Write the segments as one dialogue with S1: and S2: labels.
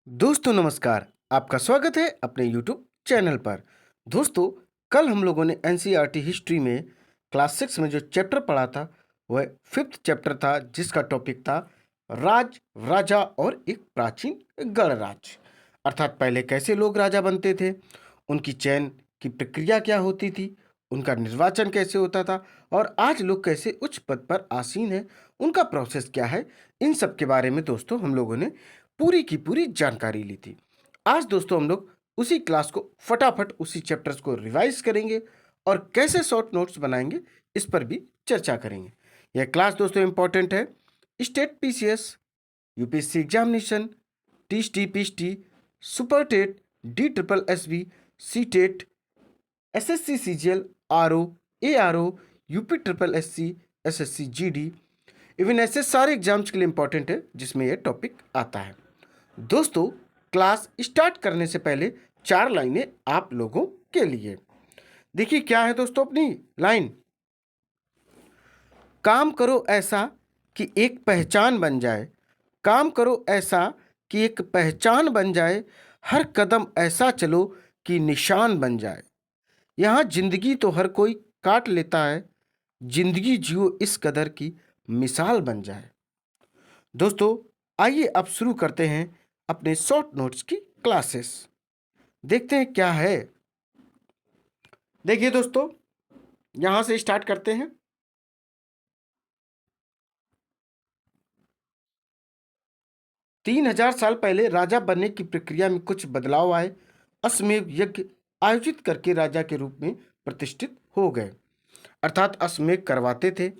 S1: दोस्तों नमस्कार। आपका स्वागत है अपने YouTube चैनल पर। दोस्तों, कल हम लोगों ने एनसीईआरटी हिस्ट्री में क्लास 6 में जो चैप्टर पढ़ा था वह 5th चैप्टर था, जिसका टॉपिक था राज, राजा और एक प्राचीन गणराज्य। अर्थात पहले कैसे लोग राजा बनते थे, उनकी चयन की प्रक्रिया क्या होती थी, उनका निर्वाचन कैसे होता था और आज लोग कैसे उच्च पद पर आसीन हैं, उनका प्रोसेस क्या है। इन सब के बारे में दोस्तों हम लोगों ने पूरी की पूरी जानकारी ली थी। आज दोस्तों हम लोग उसी क्लास को फटाफट उसी चैप्टर्स को रिवाइज करेंगे और कैसे शॉर्ट नोट्स बनाएंगे इस पर भी चर्चा करेंगे। यह क्लास दोस्तों इंपॉर्टेंट है state PCS, UPSC examination, TST, PST, super TET, D triple SB, C TET, SSC CGL, RO, ARO, UP triple SC, SSC GD, even ऐसे सारे एग्जाम्स के लिए इंपॉर्टेंट है जिसमें यह टॉपिक आता है। दोस्तों, क्लास स्टार्ट करने से पहले 4 लाइनें आप लोगों के लिए। देखिए क्या है दोस्तों अपनी लाइन। काम करो ऐसा कि एक पहचान बन जाए, काम करो ऐसा कि एक पहचान बन जाए, हर कदम ऐसा चलो कि निशान बन जाए। यहाँ जिंदगी तो हर कोई काट लेता है, जिंदगी जियो इस कदर की मिसाल बन जाए। दोस्तों, आइए अब शुरू करते हैं अपने शॉर्ट नोट्स की क्लासेस। देखते हैं क्या है। देखिए दोस्तों, यहां से स्टार्ट करते हैं। तीन हजार साल पहले राजा बनने की प्रक्रिया में कुछ बदलाव आए। अश्वमेध यज्ञ आयोजित करके राजा के रूप में प्रतिष्ठित हो गए। अर्थात अश्वमेध करवाते थे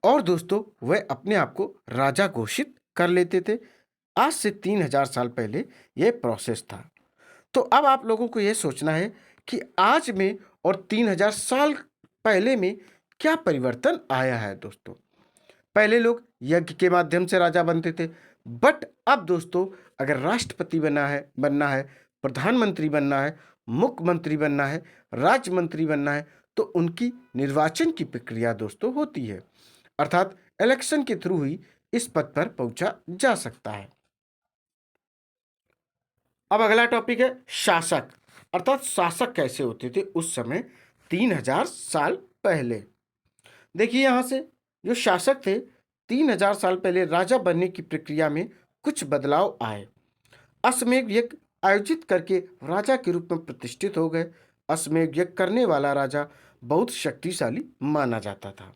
S1: और दोस्तों वह अपने आप को राजा घोषित कर लेते थे। आज से 3000 साल पहले यह प्रोसेस था। तो अब आप लोगों को यह सोचना है कि आज में और 3000 साल पहले में क्या परिवर्तन आया है। दोस्तों, पहले लोग यज्ञ के माध्यम से राजा बनते थे, बट अब दोस्तों अगर राष्ट्रपति बनना है, प्रधानमंत्री बनना है, मुख्यमंत्री बनना है, राज्य मंत्री बनना है, तो उनकी निर्वाचन की प्रक्रिया दोस्तों होती है। अर्थात इलेक्शन के थ्रू ही इस पद पर पहुंचा जा सकता है। अब अगला टॉपिक है शासक। अर्थात शासक कैसे होते थे उस समय 3000 साल पहले। देखिए यहां से जो शासक थे 3000 साल पहले राजा बनने की प्रक्रिया में कुछ बदलाव आए। अश्वमेध यज्ञ आयोजित करके राजा के रूप में प्रतिष्ठित हो गए। अश्वमेध यज्ञ करने वाला राजा बहुत शक्तिशाली माना जाता था।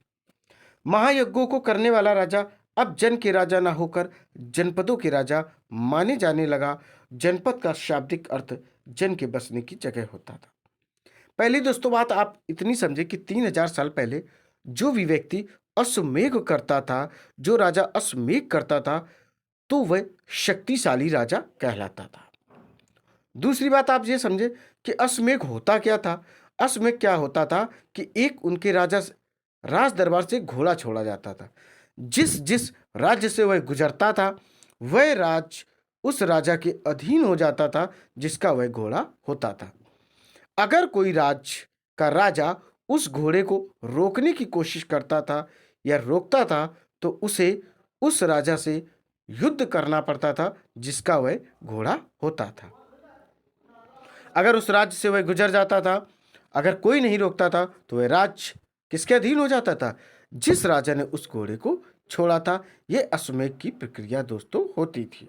S1: महायज्ञों को करने वाला राजा अब जन के राजा ना होकर जनपदों के राजा माने जाने लगा। जनपद का शाब्दिक अर्थ जन के बसने की जगह होता था। पहली दोस्तों बात आप इतनी समझे कि 3000 साल पहले जो भी व्यक्ति अश्वमेध करता था, जो राजा अश्वमेध करता था, तो वह शक्तिशाली राजा कहलाता था। दूसरी बात आप ये समझे कि अश्वमेध होता क्या था। अश्वमेध क्या होता था कि एक उनके राज दरबार से घोड़ा छोड़ा जाता था। जिस जिस राज्य से वह गुजरता था वह राज उस राजा के अधीन हो जाता था जिसका वह घोड़ा होता था। अगर कोई राज्य का राजा उस घोड़े को रोकने की कोशिश करता था या रोकता था तो उसे उस राजा से युद्ध करना पड़ता था जिसका वह घोड़ा होता था। अगर उस राज्य से वह गुजर जाता था, अगर कोई नहीं रोकता था, तो वह राज्य किसके अधीन हो जाता था? जिस राजा ने उस घोड़े को छोड़ा था। यह अश्वमेध की प्रक्रिया दोस्तों होती थी।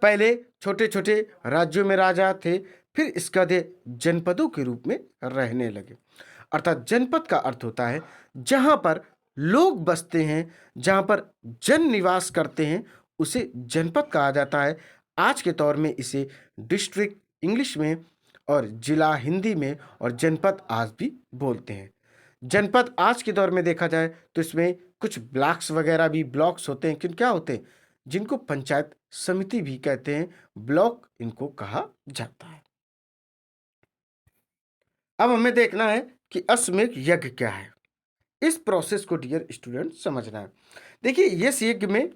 S1: पहले छोटे छोटे राज्यों में राजा थे, फिर इसके बाद जनपदों के रूप में रहने लगे। अर्थात जनपद का अर्थ होता है जहां पर लोग बसते हैं, जहां पर जन निवास करते हैं, उसे जनपद कहा जाता है। आज के तौर में इसे डिस्ट्रिक्ट इंग्लिश में और जिला हिंदी में और जनपद आज भी बोलते हैं। जनपद आज के दौर में देखा जाए तो इसमें कुछ ब्लॉक्स होते हैं। क्या होते हैं? जिनको पंचायत समिति भी कहते हैं, ब्लॉक इनको कहा जाता है। अब हमें देखना है कि अश्वमेध यज्ञ क्या है। इस प्रोसेस को डियर स्टूडेंट समझना है। देखिए इस यज्ञ में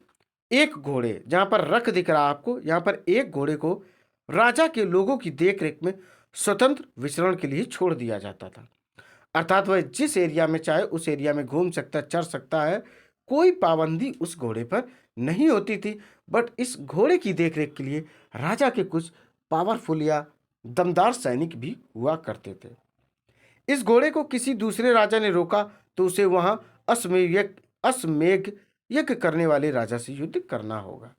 S1: एक घोड़े, जहां पर रख दिख रहा है आपको, यहां पर एक घोड़े को राजा के लोगों की देखरेख में स्वतंत्र विचरण के लिए छोड़ दिया जाता था। अर्थात वह जिस एरिया में चाहे उस एरिया में घूम सकता, चर सकता है। कोई पाबंदी उस घोड़े पर नहीं होती थी। बट इस घोड़े की देखरेख के लिए राजा के कुछ पावरफुल या दमदार सैनिक भी हुआ करते थे। इस घोड़े को किसी दूसरे राजा ने रोका तो उसे वहां अश्वमेध यज्ञ करने वाले राजा से युद्ध करना होगा।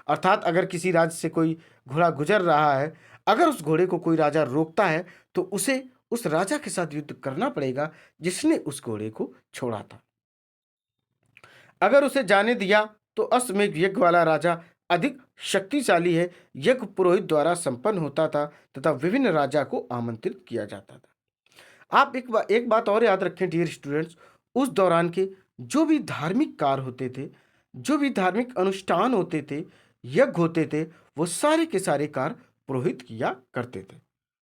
S1: अर्थात अगर किसी राज्य से कोई घोड़ा गुजर रहा है, अगर उस घोड़े को कोई राजा रोकता है तो उसे उस राजा के साथ युद्ध करना पड़ेगा जिसने उस घोड़े को छोड़ा था। अगर उसे जाने दिया तो अश्वमेध यज्ञ वाला राजा अधिक शक्तिशाली है। यज्ञ पुरोहित द्वारा संपन्न होता था तथा विभिन्न राजा को आमंत्रित किया जाता था। आप एक बात और याद रखें डियर स्टूडेंट्स, उस दौरान के जो भी धार्मिक कार्य होते थे, जो भी धार्मिक अनुष्ठान होते थे, यज्ञ होते थे, वो सारे के सारे कार्य पुरोहित किया करते थे।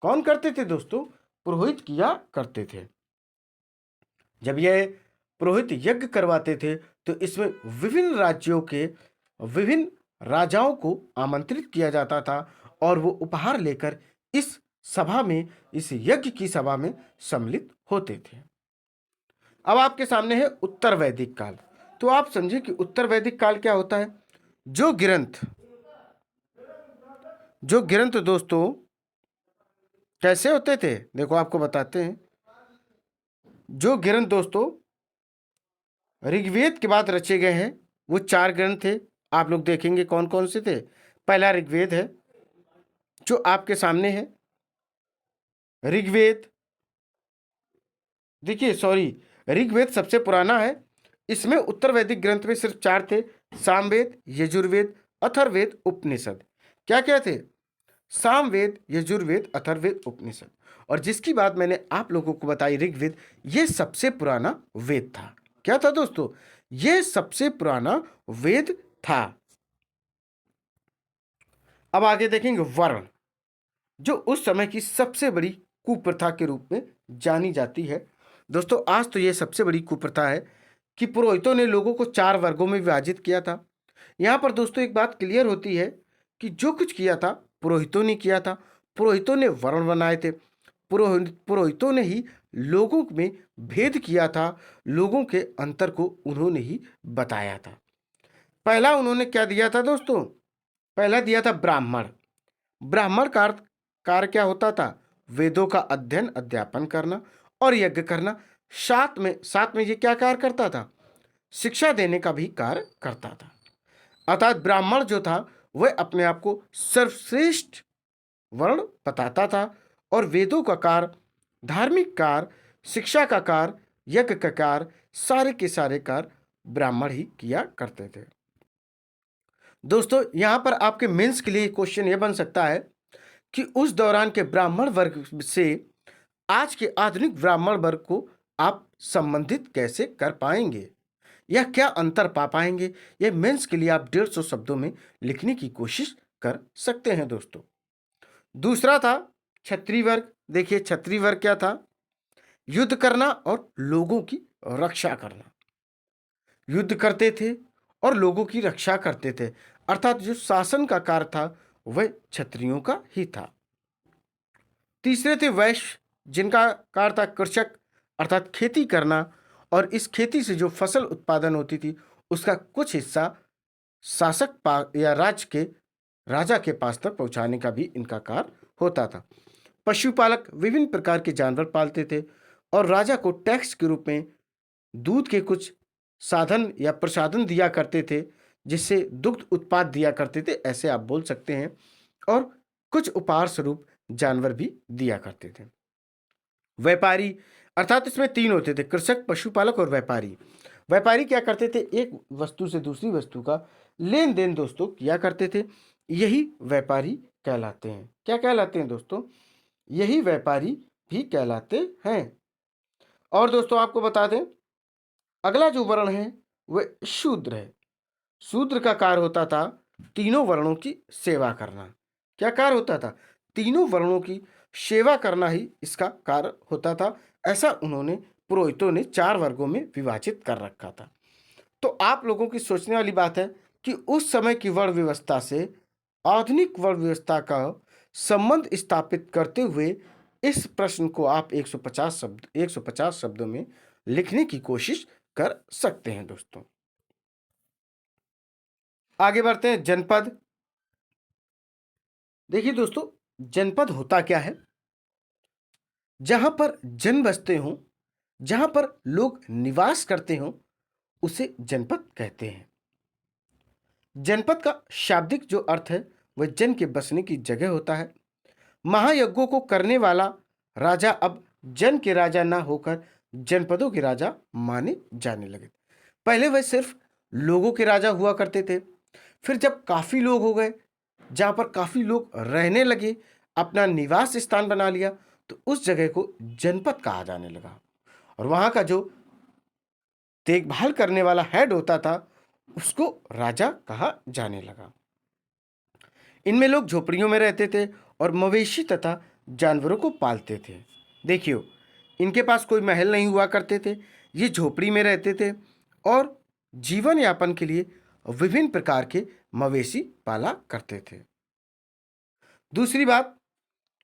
S1: कौन करते थे दोस्तों? पुरोहित किया करते थे। जब यह पुरोहित यज्ञ करवाते थे तो इसमें विभिन्न राज्यों के विभिन्न राजाओं को आमंत्रित किया जाता था और वो उपहार लेकर इस सभा में, इस यज्ञ की सभा में सम्मिलित होते थे। अब आपके सामने है उत्तर वैदिक काल। तो आप समझे कि उत्तर वैदिक काल क्या होता है। जो ग्रंथ दोस्तों कैसे होते थे, देखो आपको बताते हैं। जो ग्रंथ दोस्तों ऋग्वेद के बाद रचे गए हैं वो 4 ग्रंथ थे। आप लोग देखेंगे कौन कौन से थे। पहला ऋग्वेद है जो आपके सामने है। ऋग्वेद, देखिए सॉरी, ऋग्वेद सबसे पुराना है। इसमें उत्तर वैदिक ग्रंथ में सिर्फ 4 थे, सामवेद, यजुर्वेद, अथर्ववेद, उपनिषद। क्या क्या थे? सामवेद, यजुर्वेद, अथर्ववेद, उपनिषद। और जिसकी बात मैंने आप लोगों को बताई ऋग्वेद, ये सबसे पुराना वेद था। क्या था दोस्तों? ये सबसे पुराना वेद था। अब आगे देखेंगे वर्ण, जो उस समय की सबसे बड़ी कुप्रथा के रूप में जानी जाती है। दोस्तों आज तो ये सबसे बड़ी कुप्रथा है कि पुरोहितों ने लोगों को 4 वर्गों में विभाजित किया था। यहाँ पर दोस्तों एक बात क्लियर होती है कि जो कुछ किया था पुरोहितों ने किया था। पुरोहितों ने वर्ण बनाए थे। पुरोहितों ने ही लोगों में भेद किया था। लोगों के अंतर को उन्होंने ही बताया था। पहला उन्होंने क्या दिया था दोस्तों? पहला दिया था ब्राह्मण। ब्राह्मण का कार्य क्या होता था? वेदों का अध्ययन अध्यापन करना और यज्ञ करना। साथ में ये क्या कार्य करता था? शिक्षा देने का भी कार्य करता था। अर्थात ब्राह्मण जो था वह अपने आप को सर्वश्रेष्ठ वर्ण बताता था और वेदों का कार्य, धार्मिक कार्य, शिक्षा का कार्य, यज्ञ का कार्य, सारे के सारे कार्य ब्राह्मण ही किया करते थे। दोस्तों यहां पर आपके मेंस के लिए क्वेश्चन यह बन सकता है कि उस दौरान के ब्राह्मण वर्ग से आज के आधुनिक ब्राह्मण वर्ग को आप संबंधित कैसे कर पाएंगे या क्या अंतर पा पाएंगे? यह मेंस के लिए आप 150 शब्दों में लिखने की कोशिश कर सकते हैं दोस्तों। दूसरा था क्षत्रिय वर्ग। देखिए क्षत्रिय वर्ग क्या था? युद्ध करना और लोगों की रक्षा करना। युद्ध करते थे और लोगों की रक्षा करते थे। अर्थात जो शासन का कार्य था वह क्षत्रियों का ही था। तीसरे थे वैश्य, जिनका कार्य था कृषक, अर्थात खेती करना और इस खेती से जो फसल उत्पादन होती थी उसका कुछ हिस्सा शासक या राजा के पास तक पहुंचाने का भी इनका कार्य होता था। पशुपालक विभिन्न प्रकार के जानवर पालते थे और राजा को टैक्स के रूप में दूध के कुछ साधन या प्रसाधन दिया करते थे, जिससे दुग्ध उत्पाद दिया करते थे, ऐसे आप बोल सकते हैं। और कुछ उपहार स्वरूप जानवर भी दिया करते थे। व्यापारी, अर्थात इसमें 3 होते थे, कृषक, पशुपालक और व्यापारी। व्यापारी क्या करते थे? एक वस्तु से दूसरी वस्तु का लेन देन दोस्तों किया करते थे। यही व्यापारी कहलाते हैं। क्या कहलाते हैं दोस्तों? यही व्यापारी भी कहलाते हैं। और दोस्तों आपको बता दें अगला जो वर्ण है वह शूद्र है। शूद्र का कार्य होता था तीनों वर्णों की सेवा करना। क्या कार्य होता था? तीनों वर्णों की सेवा करना ही इसका कार्य होता था। ऐसा उन्होंने पुरोहितों ने 4 वर्गों में विभाजित कर रखा था। तो आप लोगों की सोचने वाली बात है कि उस समय की वर्ण व्यवस्था से आधुनिक वर्ण व्यवस्था का संबंध स्थापित करते हुए इस प्रश्न को आप 150 शब्दों में लिखने की कोशिश कर सकते हैं दोस्तों। आगे बढ़ते हैं जनपद। देखिए दोस्तों, जनपद होता क्या है? जहां पर जन बसते हों, जहां पर लोग निवास करते हों, उसे जनपद कहते हैं। जनपद का शाब्दिक जो अर्थ है वह जन के बसने की जगह होता है। महायज्ञों को करने वाला राजा अब जन के राजा ना होकर जनपदों के राजा माने जाने लगे। पहले वह सिर्फ लोगों के राजा हुआ करते थे। फिर जब काफी लोग हो गए, जहां पर काफी लोग रहने लगे, अपना निवास स्थान बना लिया, तो उस जगह को जनपद कहा जाने लगा। और वहां का जो देखभाल करने वाला हेड होता था, उसको राजा कहा जाने लगा। इनमें लोग झोपड़ियों में रहते थे और मवेशी तथा जानवरों को पालते थे। देखियो, इनके पास कोई महल नहीं हुआ करते थे, ये झोपड़ी में रहते थे और जीवन यापन के लिए विभिन्न प्रकार के मवेशी पाला करते थे। दूसरी बात,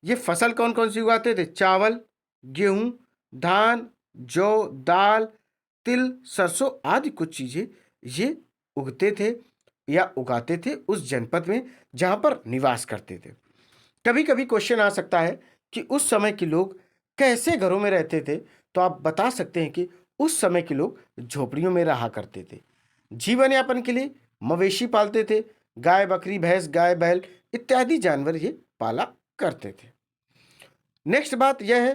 S1: ये फसल कौन कौन सी उगाते थे? चावल, गेहूं, धान, जौ, दाल, तिल, सरसों आदि कुछ चीजें ये उगते थे या उगाते थे उस जनपद में जहां पर निवास करते थे। कभी कभी क्वेश्चन आ सकता है कि उस समय के लोग कैसे घरों में रहते थे? तो आप बता सकते हैं कि उस समय के लोग झोपड़ियों में रहा करते थे। जीवन यापन के लिए मवेशी पालते थे, गाय, बकरी, भैंस, गाय, बैल इत्यादि जानवर ये पाला करते थे। नेक्स्ट बात यह है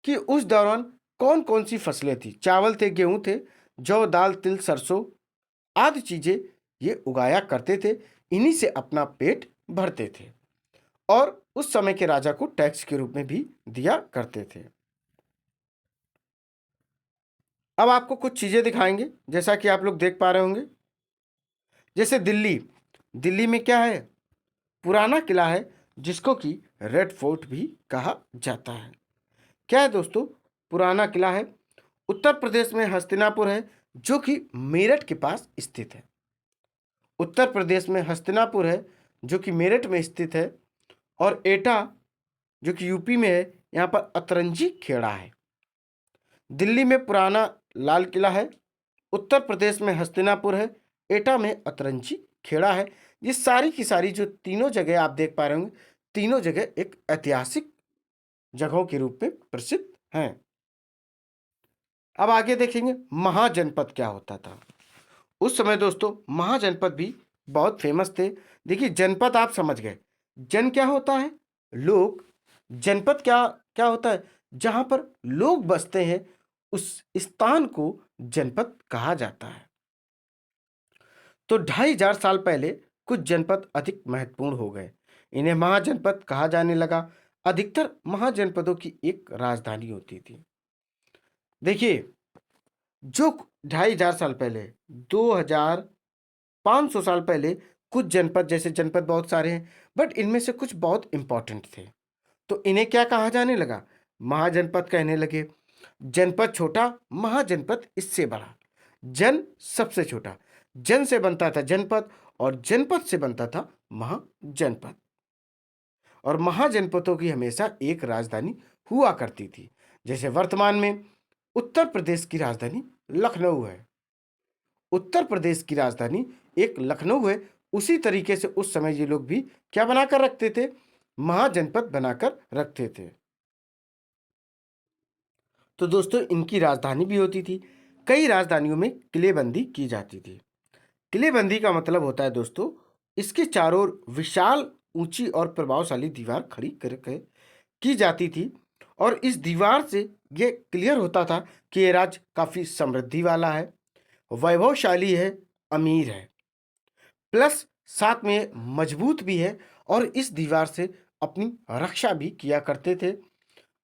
S1: कि उस दौरान कौन कौन सी फसलें थी? चावल थे, गेहूं थे, जौ, दाल, तिल, सरसों आदि चीजें ये उगाया करते थे। इन्हीं से अपना पेट भरते थे और उस समय के राजा को टैक्स के रूप में भी दिया करते थे। अब आपको कुछ चीजें दिखाएंगे, जैसा कि आप लोग देख पा रहे होंगे। जैसे दिल्ली, दिल्ली में क्या है? पुराना किला है जिसको कि रेड फोर्ट भी कहा जाता है। क्या है दोस्तों? पुराना किला है। उत्तर प्रदेश में हस्तिनापुर है जो कि मेरठ के पास स्थित है। उत्तर प्रदेश में हस्तिनापुर है जो कि मेरठ में स्थित है। और एटा जो कि यूपी में है, यहाँ पर अतरंजी खेड़ा है। दिल्ली में पुराना लाल किला है, उत्तर प्रदेश में हस्तिनापुर है, एटा में अतरंजी खेड़ा है। ये सारी की सारी जो तीनों जगह आप देख पा रहे होंगे, तीनों जगह एक ऐतिहासिक जगहों के रूप में प्रसिद्ध हैं। अब आगे देखेंगे महाजनपद क्या होता था। उस समय दोस्तों महाजनपद भी बहुत फेमस थे। देखिए, जनपद आप समझ गए, जन क्या होता है? लोग। जनपद क्या क्या होता है? जहां पर लोग बसते हैं, उस स्थान को जनपद कहा जाता है। तो 2500 साल पहले कुछ जनपद अधिक महत्वपूर्ण हो गए, इन्हें महाजनपद कहा जाने लगा। अधिकतर महाजनपदों की एक राजधानी होती थी। देखिए, जो 2500 साल पहले, 2500 साल पहले कुछ जनपद, जैसे जनपद बहुत सारे हैं, बट इनमें से कुछ बहुत इंपॉर्टेंट थे, तो इन्हें क्या कहा जाने लगा? महाजनपद कहने लगे। जनपद छोटा, महाजनपद इससे बड़ा। जन सबसे छोटा, जन से बनता था जनपद और जनपद से बनता था महाजनपद। और महाजनपदों की हमेशा एक राजधानी हुआ करती थी। जैसे वर्तमान में उत्तर प्रदेश की राजधानी लखनऊ है। उत्तर प्रदेश की राजधानी एक लखनऊ है। उसी तरीके से उस समय ये लोग भी क्या बनाकर रखते थे? महाजनपद बनाकर रखते थे। तो दोस्तों, इनकी राजधानी भी होती थी। कई राजधानियों में किलेबंदी की जाती थी। किलेबंदी का मतलब होता है दोस्तों, इसके चारों ओर विशाल, ऊंची और प्रभावशाली दीवार खड़ी करके की जाती थी। और इस दीवार से ये क्लियर होता था कि ये राज्य काफी समृद्धि वाला है, वैभवशाली है, अमीर है, प्लस साथ में मजबूत भी है। और इस दीवार से अपनी रक्षा भी किया करते थे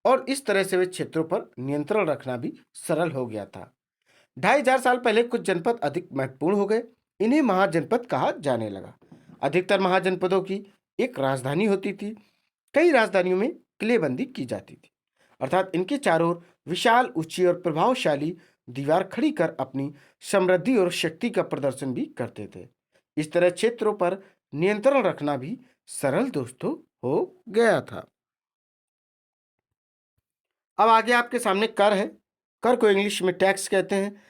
S1: और इस तरह से वे क्षेत्रों पर नियंत्रण रखना भी सरल हो गया था। 2500 साल पहले कुछ जनपद अधिक महत्वपूर्ण हो गए, इन्हें महाजनपद कहा जाने लगा। अधिकतर महाजनपदों की एक राजधानी होती थी। कई राजधानियों में किलेबंदी की जाती थी, अर्थात इनके चारों ओर विशाल, ऊंची और प्रभावशाली दीवार खड़ी कर अपनी समृद्धि और शक्ति का प्रदर्शन भी करते थे। इस तरह क्षेत्रों पर नियंत्रण रखना भी सरल दोस्तों हो गया था। अब आगे आपके सामने कर है। कर को इंग्लिश में टैक्स कहते हैं।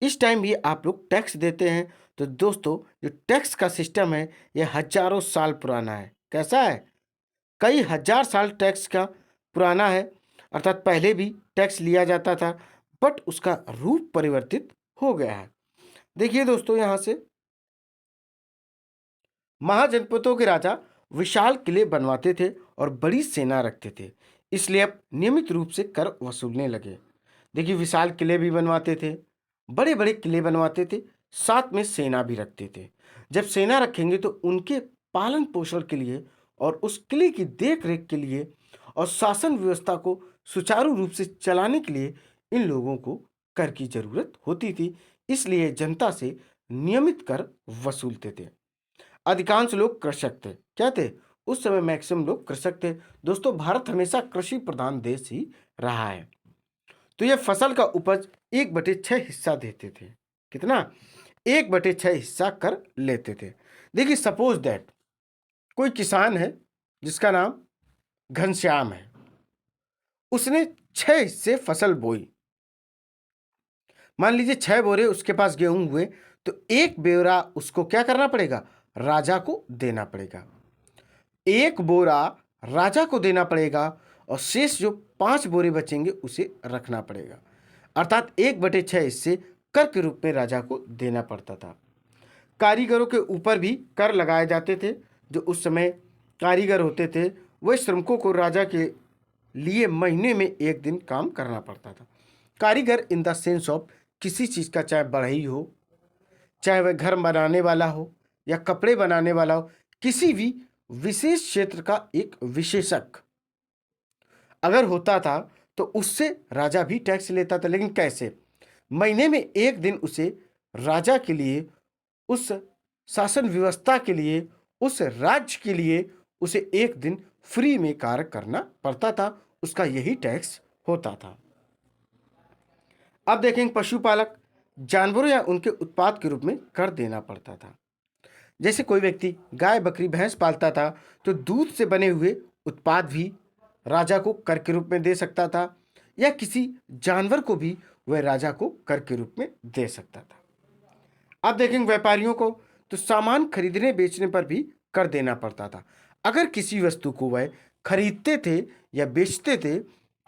S1: इस टाइम भी आप लोग टैक्स देते हैं, तो दोस्तों जो टैक्स का सिस्टम है ये हजारों साल पुराना है। कैसा है? कई हजार साल टैक्स का पुराना है। अर्थात पहले भी टैक्स लिया जाता था, बट उसका रूप परिवर्तित हो गया है। देखिए दोस्तों, यहां से महाजनपदों के राजा विशाल किले बनवाते थे और बड़ी सेना रखते थे, इसलिए अब नियमित रूप से कर वसूलने लगे। देखिए, विशाल किले भी बनवाते थे, बड़े बड़े किले बनवाते थे, साथ में सेना भी रखते थे। जब सेना रखेंगे तो उनके पालन पोषण के लिए और उस किले की देख रेख के लिए और शासन व्यवस्था को सुचारू रूप से चलाने के लिए इन लोगों को कर की जरूरत होती थी, इसलिए जनता से नियमित कर वसूलते थे। अधिकांश लोग कृषक थे। क्या थे? उस समय मैक्सिमम लोग कृषक थे। दोस्तों, भारत हमेशा कृषि प्रधान देश ही रहा है। तो ये फसल का उपज 1/6 हिस्सा देते थे। कितना? 1/6 हिस्सा कर लेते थे। देखिए, सपोज दैट कोई किसान है जिसका नाम घनश्याम है, उसने 6 हिस्से फसल बोई। मान लीजिए 6 बोरे उसके पास गेहूं हुए, तो एक बोरा उसको क्या करना पड़ेगा? राजा को देना पड़ेगा। एक बोरा राजा को देना पड़ेगा और शेष जो 5 बोरे बचेंगे उसे रखना पड़ेगा। अर्थात 1/6 हिस्से कर के रूप में राजा को देना पड़ता था। कारीगरों के ऊपर भी कर लगाए जाते थे। जो उस समय कारीगर होते थे, वह श्रमिकों को राजा के लिए महीने में 1 दिन काम करना पड़ता था। कारीगर इन द सेंस ऑफ किसी चीज़ का, चाहे बढ़ई हो, चाहे वह घर बनाने वाला हो या कपड़े बनाने वाला हो, किसी भी विशेष क्षेत्र का एक विशेषज्ञ अगर होता था तो उससे राजा भी टैक्स लेता था। लेकिन कैसे? महीने में 1 दिन उसे राजा के लिए, उस शासन व्यवस्था के लिए, उस राज्य के लिए उसे 1 दिन फ्री में कार्य करना पड़ता था। उसका यही टैक्स होता था। अब देखेंगे पशुपालक, जानवरों या उनके उत्पाद के रूप में कर देना पड़ता था। जैसे कोई व्यक्ति गाय, बकरी, भैंस पालता था तो दूध से बने हुए उत्पाद भी राजा को कर के रूप में दे सकता था, या किसी जानवर को भी वह राजा को कर के रूप में दे सकता था। अब देखेंगे व्यापारियों को, तो सामान खरीदने बेचने पर भी कर देना पड़ता था। अगर किसी वस्तु को वह खरीदते थे या बेचते थे,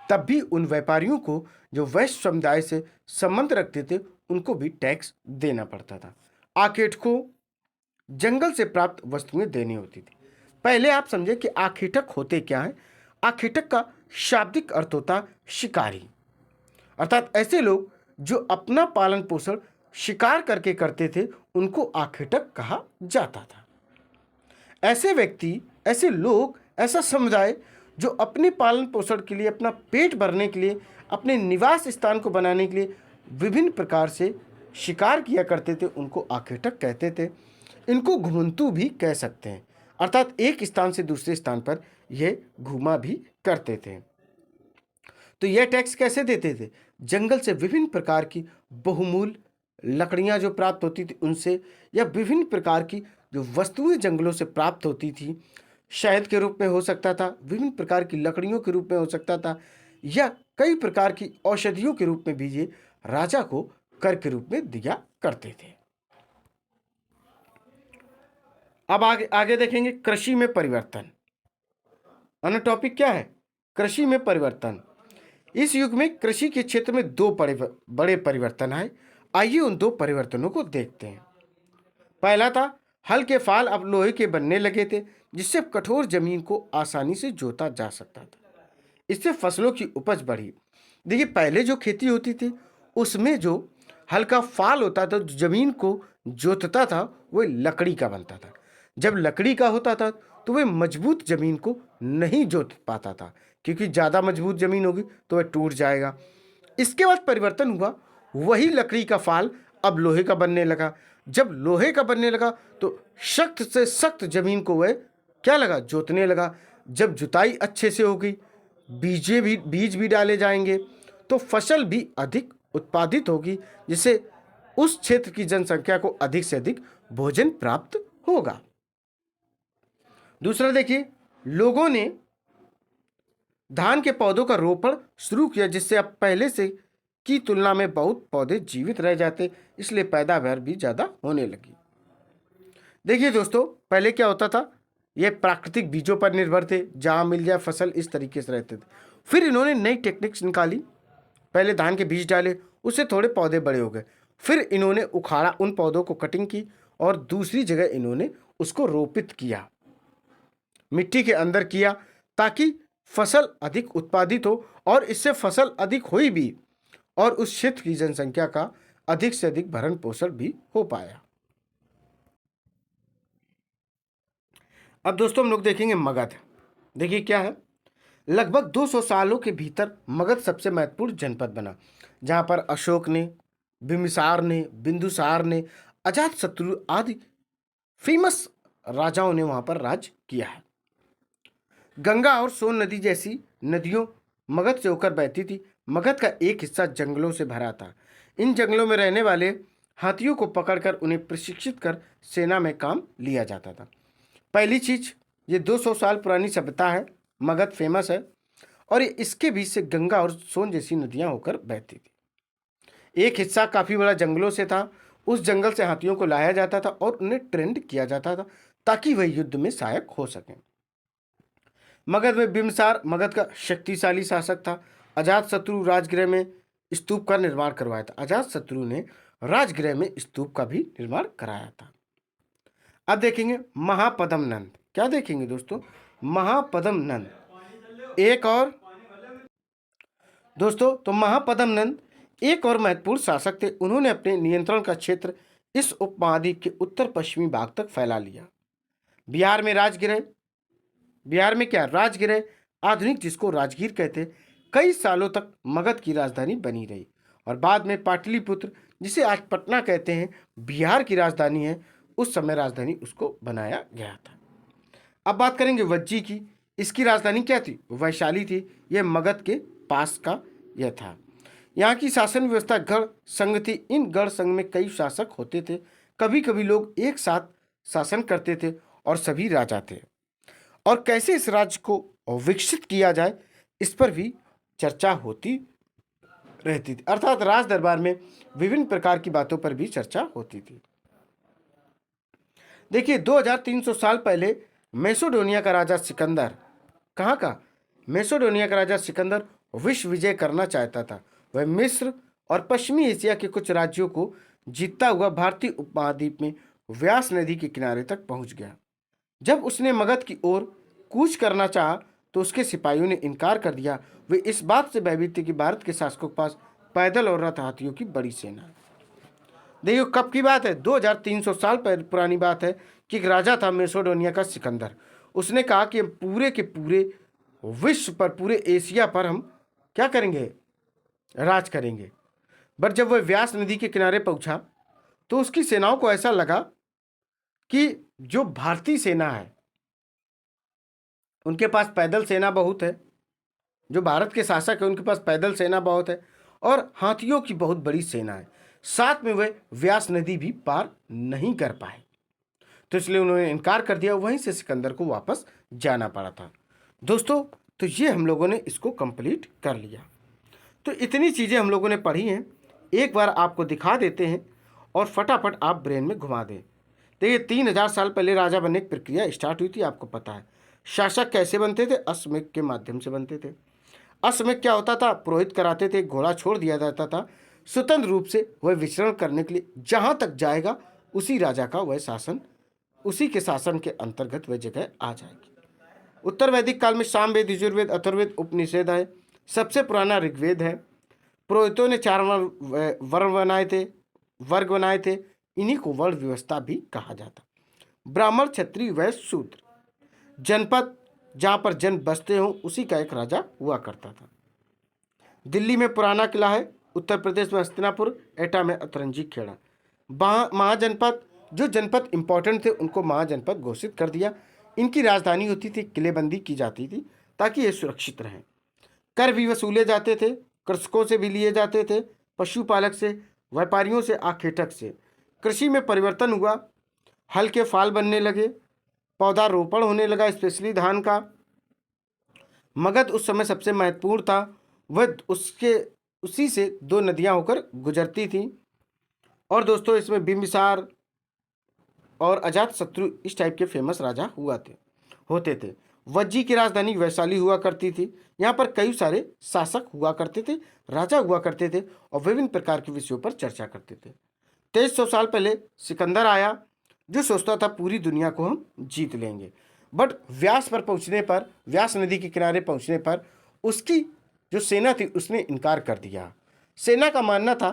S1: तब भी उन व्यापारियों को जो वैश्य समुदाय से संबंध रखते थे उनको भी टैक्स देना पड़ता था। आखेट को जंगल से प्राप्त वस्तुएं देनी होती थी। पहले आप समझे कि आखेटक होते क्या है। आखेटक का शाब्दिक अर्थ होता शिकारी, अर्थात ऐसे लोग जो अपना पालन पोषण शिकार करके करते थे, उनको आखेटक कहा जाता था। ऐसे व्यक्ति, ऐसे लोग, ऐसा समुदाय जो अपने पालन पोषण के लिए, अपना पेट भरने के लिए, अपने निवास स्थान को बनाने के लिए विभिन्न प्रकार से शिकार किया करते थे, उनको आखेटक कहते थे। इनको घुमंतू भी कह सकते हैं, अर्थात एक स्थान से दूसरे स्थान पर यह घूमा भी करते थे। तो यह टैक्स कैसे देते थे? जंगल से विभिन्न प्रकार की बहुमूल्य लकड़ियां जो प्राप्त होती थी उनसे, या विभिन्न प्रकार की जो वस्तुएं जंगलों से प्राप्त होती थी, शहद के रूप में हो सकता था, विभिन्न प्रकार की लकड़ियों के रूप में हो सकता था, या कई प्रकार की औषधियों के रूप में भी ये राजा को कर के रूप में दिया करते थे। अब आगे आगे देखेंगे कृषि में परिवर्तन। अन्य टॉपिक क्या है? कृषि में परिवर्तन। इस युग में कृषि के क्षेत्र में 2 बड़े परिवर्तन आए। आइए उन 2 परिवर्तनों को देखते हैं। पहला था, हल के फाल अब लोहे के बनने लगे थे, जिससे कठोर जमीन को आसानी से जोता जा सकता था। इससे फसलों की उपज बढ़ी। देखिए, पहले जो खेती होती थी उसमें जो हल का फाल होता था, जो जमीन को जोतता था, वह लकड़ी का बनता था। जब लकड़ी का होता था तो वह मजबूत जमीन को नहीं जोत पाता था, क्योंकि ज़्यादा मजबूत जमीन होगी तो वह टूट जाएगा। इसके बाद परिवर्तन हुआ, वही लकड़ी का फाल अब लोहे का बनने लगा। जब लोहे का बनने लगा तो सख्त से सख्त जमीन को वह क्या लगा? जोतने लगा। जब जुताई अच्छे से होगी, बीज भी डाले जाएंगे, तो फसल भी अधिक उत्पादित होगी, जिससे उस क्षेत्र की जनसंख्या को अधिक से अधिक भोजन प्राप्त होगा। दूसरा देखिए, लोगों ने धान के पौधों का रोपण शुरू किया, जिससे अब पहले से की तुलना में बहुत पौधे जीवित रह जाते, इसलिए पैदावार भी ज़्यादा होने लगी। देखिए दोस्तों, पहले क्या होता था, ये प्राकृतिक बीजों पर निर्भर थे, जहाँ मिल जाए फसल इस तरीके से रहते थे। फिर इन्होंने नई टेक्निक्स निकाली, पहले धान के बीज डाले, उससे थोड़े पौधे बड़े हो गए। फिर इन्होंने उखाड़ा, उन पौधों को कटिंग की और दूसरी जगह इन्होंने उसको रोपित किया, मिट्टी के अंदर किया, ताकि फसल अधिक उत्पादित हो, और इससे फसल अधिक हुई भी और उस क्षेत्र की जनसंख्या का अधिक से अधिक भरण पोषण भी हो पाया। अब दोस्तों हम लोग देखेंगे मगध। देखिए क्या है, लगभग 200 सालों के भीतर मगध सबसे महत्वपूर्ण जनपद बना, जहां पर अशोक ने, बिम्बिसार ने, बिंदुसार ने, अजातशत्रु आदि फेमस राजाओं ने वहां पर राज किया है। गंगा और सोन नदी जैसी नदियों मगध से होकर बहती थी। मगध का एक हिस्सा जंगलों से भरा था। इन जंगलों में रहने वाले हाथियों को पकड़कर उन्हें प्रशिक्षित कर सेना में काम लिया जाता था। पहली चीज, ये 200 साल पुरानी सभ्यता है, मगध फेमस है, और ये इसके बीच से गंगा और सोन जैसी नदियां होकर बहती थी। एक हिस्सा काफी बड़ा जंगलों से था। उस जंगल से हाथियों को लाया जाता था और उन्हें ट्रेंड किया जाता था, ताकि वह युद्ध में सहायक हो सकें। मगध में बिम्बिसार मगध का शक्तिशाली शासक था। अजातशत्रु राजगृह में स्तूप का निर्माण करवाया था। अजातशत्रु ने राजगृह में स्तूप का भी निर्माण कराया था। अब देखेंगे महापद्म नंद। क्या देखेंगे दोस्तों, महापद्म नंद। एक और दोस्तों, तो महापद्म नंद एक और महत्वपूर्ण शासक थे। उन्होंने अपने नियंत्रण का क्षेत्र इस उपमहाद्वीप के उत्तर पश्चिमी भाग तक फैला लिया। बिहार में राजगृह, बिहार में क्या, राजगृह, आधुनिक जिसको राजगीर कहते, कई सालों तक मगध की राजधानी बनी रही, और बाद में पाटलिपुत्र, जिसे आज पटना कहते हैं, बिहार की राजधानी है, उस समय राजधानी उसको बनाया गया था। अब बात करेंगे वज्जी की। इसकी राजधानी क्या थी, वैशाली थी। यह मगध के पास का यह था। यहाँ की शासन व्यवस्था गढ़ संघ थी। इन गढ़ संघ में कई शासक होते थे। कभी कभी लोग एक साथ शासन करते थे और सभी राजा थे, और कैसे इस राज्य को विकसित किया जाए, इस पर भी चर्चा होती रहती थी। अर्थात राज दरबार में विभिन्न प्रकार की बातों पर भी चर्चा होती थी। देखिए 2300 साल पहले मैसेडोनिया का राजा सिकंदर, कहाँ का, मैसेडोनिया का राजा सिकंदर विश्व विजय करना चाहता था। वह मिस्र और पश्चिमी एशिया के कुछ राज्यों को जीतता हुआ भारतीय उपमहाद्वीप में व्यास नदी के किनारे तक पहुंच गया। जब उसने मगध की ओर कूच करना चाहा तो उसके सिपाहियों ने इनकार कर दिया। वे इस बात से भयभीत थे कि भारत के शासकों के पास पैदल और रथ हाथियों की बड़ी सेना है। देखिए कब की बात है, 2300 साल पुरानी बात है कि एक राजा था मैसेडोनिया का सिकंदर। उसने कहा कि हम पूरे के पूरे विश्व पर, पूरे एशिया पर हम क्या करेंगे, राज करेंगे। बट जब वह व्यास नदी के किनारे पहुंचा तो उसकी सेनाओं को ऐसा लगा कि जो भारतीय सेना है उनके पास पैदल सेना बहुत है, जो भारत के शासक है उनके पास पैदल सेना बहुत है, और हाथियों की बहुत बड़ी सेना है। साथ में वे व्यास नदी भी पार नहीं कर पाए, तो इसलिए उन्होंने इनकार कर दिया। वहीं से सिकंदर को वापस जाना पड़ा था। दोस्तों तो ये हम लोगों ने इसको कंप्लीट कर लिया। तो इतनी चीज़ें हम लोगों ने पढ़ी हैं, एक बार आपको दिखा देते हैं और फटाफट आप ब्रेन में घुमा दें। देखिए 3000 साल पहले राजा बनने की प्रक्रिया स्टार्ट हुई थी, आपको पता है। शासक कैसे बनते थे, अश्वमेध के माध्यम से बनते थे। अश्वमेध क्या होता था, पुरोहित कराते थे, घोड़ा छोड़ दिया जाता था, स्वतंत्र रूप से वह विचरण करने के लिए जहाँ तक जाएगा उसी राजा का वह शासन, उसी के शासन के अंतर्गत वह जगह आ जाएगी। उत्तर वैदिक काल में सामवेद, यजुर्वेद, अथर्ववेद, उपनिषद है। सबसे पुराना ऋग्वेद है। पुरोहितों ने 4 वर्ण बनाए थे, वर्ग बनाए थे। इन्हीं को वर्ण व्यवस्था भी कहा जाता। ब्राह्मण, क्षत्रिय, वैश्य, शूद्र। जनपद, जहाँ पर जन बसते हों उसी का एक राजा हुआ करता था। दिल्ली में पुराना किला है, उत्तर प्रदेश में हस्तिनापुर, एटा में अतरंजी खेड़ा। महाजनपद, जो जनपद इंपॉर्टेंट थे उनको महाजनपद घोषित कर दिया। इनकी राजधानी होती थी, किलेबंदी की जाती थी ताकि ये सुरक्षित रहें। कर भी वसूले जाते थे, कृषकों से भी लिए जाते थे, पशुपालक से, व्यापारियों से, आखेटक से। कृषि में परिवर्तन हुआ, हल के फाल बनने लगे, पौधारोपण होने लगा, स्पेशली धान का। मगध उस समय सबसे महत्वपूर्ण था। वह उसी से दो नदियां होकर गुजरती थीं। और दोस्तों इसमें बिंबिसार और अजातशत्रु इस टाइप के फेमस राजा होते थे। वज्जी की राजधानी वैशाली हुआ करती थी। यहाँ पर कई सारे शासक हुआ करते थे, राजा हुआ करते थे और विभिन्न प्रकार के विषयों पर चर्चा करते थे। 2300 साल पहले सिकंदर आया, जो सोचता था पूरी दुनिया को हम जीत लेंगे। बट व्यास पर पहुंचने पर, व्यास नदी के किनारे पहुंचने पर उसकी जो सेना थी उसने इनकार कर दिया। सेना का मानना था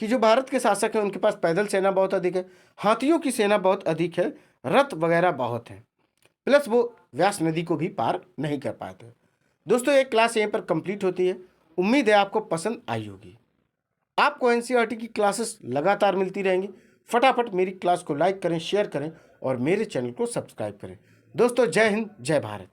S1: कि जो भारत के शासक हैं उनके पास पैदल सेना बहुत अधिक है, हाथियों की सेना बहुत अधिक है, रथ वगैरह बहुत हैं, प्लस वो व्यास नदी को भी पार नहीं कर पाए थे। दोस्तों एक क्लास यहीं पर कंप्लीट होती है। उम्मीद है आपको पसंद आई होगी। आपको एनसीईआरटी की क्लासेस लगातार मिलती रहेंगी। फटाफट मेरी क्लास को लाइक करें, शेयर करें और मेरे चैनल को सब्सक्राइब करें। दोस्तों जय हिंद, जय भारत।